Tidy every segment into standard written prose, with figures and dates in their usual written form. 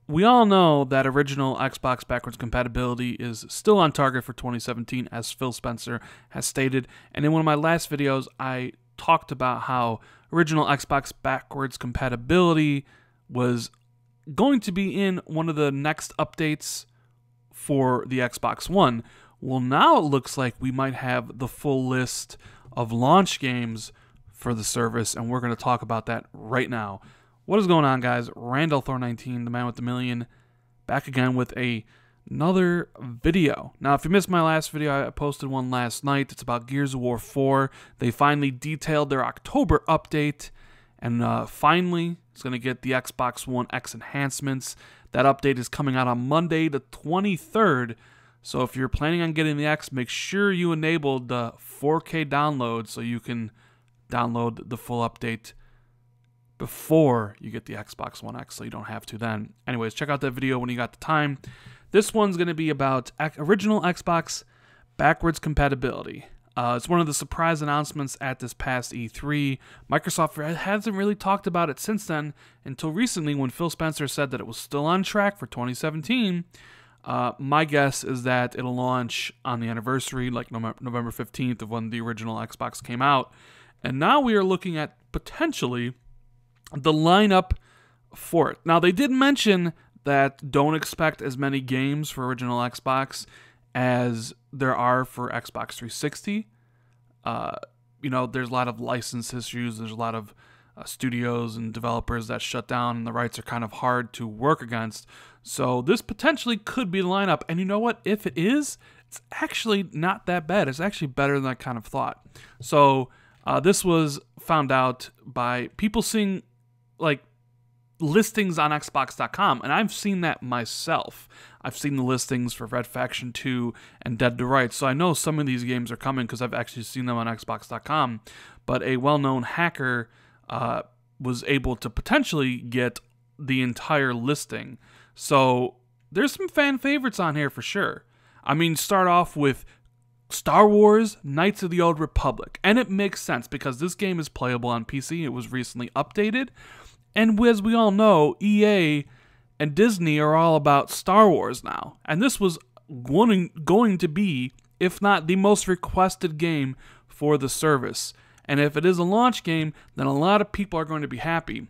we all know that original Xbox Backwards Compatibility is still on target for 2017, as Phil Spencer has stated. And in one of my last videos, I talked about how original Xbox Backwards Compatibility was going to be in one of the next updates for the Xbox One. Well, now it looks like we might have the full list of launch games for the service, and we're going to talk about that right now. What is going on, guys? Randall Thor 19, the man with the million, back again with another video. Now, if you missed my last video, I posted one last night. It's about Gears of War 4. They finally detailed their October update, and finally, it's going to get the Xbox One X enhancements. That update is coming out on Monday, the 23rd. So if you're planning on getting the X, make sure you enabled the 4K download so you can download the full update before you get the Xbox One X, so you don't have to then. Anyways, check out that video when you got the time. This one's going to be about original Xbox Backwards Compatibility. It's one of the surprise announcements at this past E3. Microsoft hasn't really talked about it since then, until recently when Phil Spencer said that it was still on track for 2017. My guess is that it'll launch on the anniversary, like November 15th of when the original Xbox came out. And now we are looking at potentially the lineup for it. Now, they did mention that don't expect as many games for original Xbox as there are for Xbox 360. You know, there's a lot of license issues. There's a lot of studios and developers that shut down, and the rights are kind of hard to work against. So this potentially could be the lineup. And you know what? If it is, it's actually not that bad. It's actually better than I kind of thought. So this was found out by people seeing like listings on Xbox.com, and I've seen that myself. I've seen the listings for Red Faction 2 and Dead to Rights, so I know some of these games are coming because I've actually seen them on Xbox.com. But a well-known hacker was able to potentially get the entire listing. So there's some fan favorites on here for sure. I mean, start off with Star Wars Knights of the Old Republic. And it makes sense because this game is playable on PC. It was recently updated. And as we all know, EA and Disney are all about Star Wars now. And this was going to be, if not the most requested game for the service. And if it is a launch game, then a lot of people are going to be happy.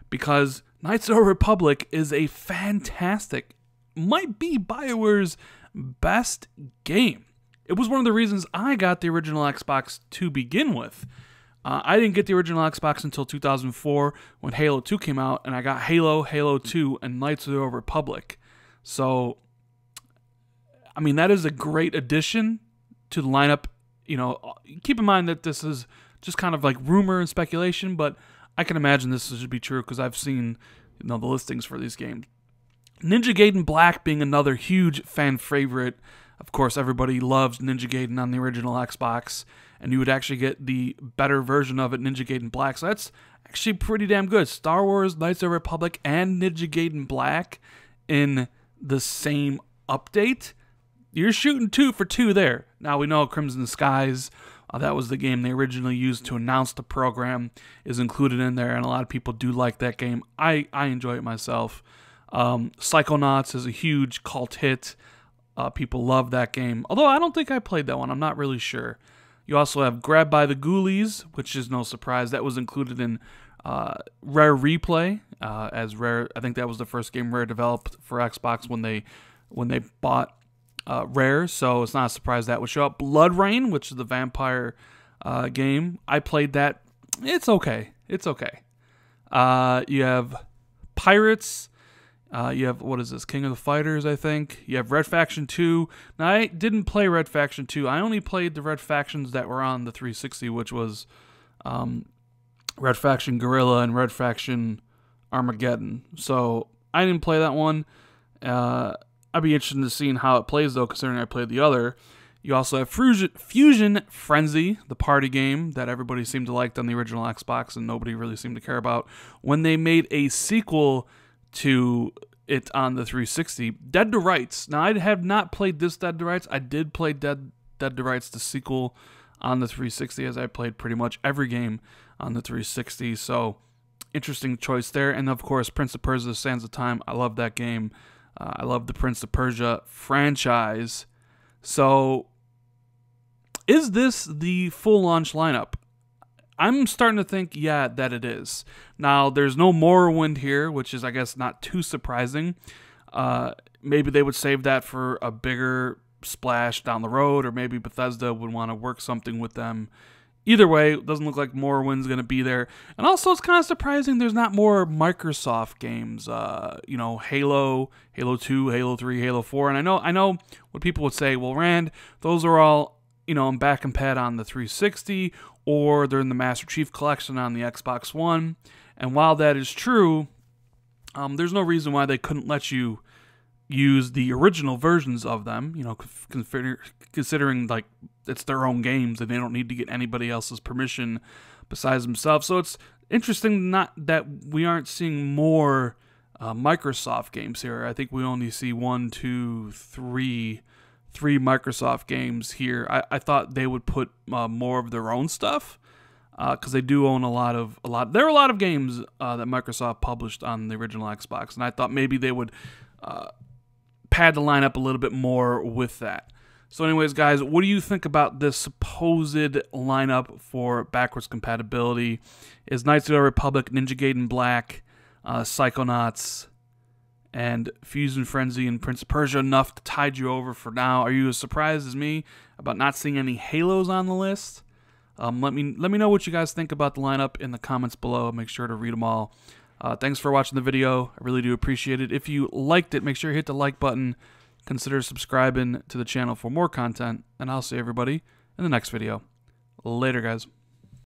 Because Knights of the Old Republic is a fantastic, might be BioWare's best game. It was one of the reasons I got the original Xbox to begin with. I didn't get the original Xbox until 2004 when Halo 2 came out, and I got Halo, Halo 2, and Knights of the Old Republic. So, I mean, that is a great addition to the lineup. You know, keep in mind that this is just kind of like rumor and speculation, but I can imagine this should be true because I've seen, you know, the listings for these games. Ninja Gaiden Black being another huge fan favorite. Of course, everybody loves Ninja Gaiden on the original Xbox, and you would actually get the better version of it, Ninja Gaiden Black. So that's actually pretty damn good. Star Wars, Knights of the Republic, and Ninja Gaiden Black in the same update. You're shooting 2 for 2 there. Now we know Crimson Skies, that was the game they originally used to announce the program, is included in there, and a lot of people do like that game. I enjoy it myself. Psychonauts is a huge cult hit. People love that game. Although I don't think I played that one. I'm not really sure. You also have Grabbed by the Ghoulies, which is no surprise. That was included in Rare Replay as Rare. I think that was the first game Rare developed for Xbox when they bought Rare. So it's not a surprise that would show up. Bloodrayne, which is the vampire game. I played that. It's okay. It's okay. You have Pirates. You have, what is this, King of the Fighters, I think. You have Red Faction 2. Now, I didn't play Red Faction 2. I only played the Red Factions that were on the 360, which was Red Faction Guerrilla and Red Faction Armageddon. So, I didn't play that one. I'd be interested in seeing how it plays, though, considering I played the other. You also have Fusion Frenzy, the party game that everybody seemed to like on the original Xbox and nobody really seemed to care about, when they made a sequel to it on the 360. Dead to Rights. Now, I have not played this Dead to Rights. I did play Dead to Rights, the sequel, on the 360, as I played pretty much every game on the 360. So, interesting choice there. And of course, Prince of Persia: Sands of Time. I love that game. I love the Prince of Persia franchise. So, is this the full launch lineup? I'm starting to think, yeah, that it is. Now, there's no Morrowind here, which is, I guess, not too surprising. Maybe they would save that for a bigger splash down the road, or maybe Bethesda would want to work something with them. Either way, it doesn't look like Morrowind's going to be there. And also, it's kind of surprising there's not more Microsoft games. You know, Halo, Halo 2, Halo 3, Halo 4. And I know what people would say, well, Rand, those are all, you know, back and pad on the 360, or they're in the Master Chief Collection on the Xbox One. And while that is true, there's no reason why they couldn't let you use the original versions of them, you know, considering like it's their own games and they don't need to get anybody else's permission besides themselves. So it's interesting not that we aren't seeing more Microsoft games here. I think we only see 1, 2, 3 Microsoft games here. I thought they would put more of their own stuff, because they do own a lot. There are a lot of games that Microsoft published on the original Xbox, and I thought maybe they would pad the lineup a little bit more with that. So anyways, guys, what do you think about this supposed lineup for backwards compatibility? Is Knights of the Republic, Ninja Gaiden Black, Psychonauts, and Fusion Frenzy and Prince of Persia enough to tide you over for now? Are you as surprised as me about not seeing any Halos on the list? Let me know what you guys think about the lineup in the comments below. Make sure to read them all. Thanks for watching the video. I really do appreciate it. If you liked it, make sure you hit the like button. Consider subscribing to the channel for more content. And I'll see everybody in the next video. Later, guys.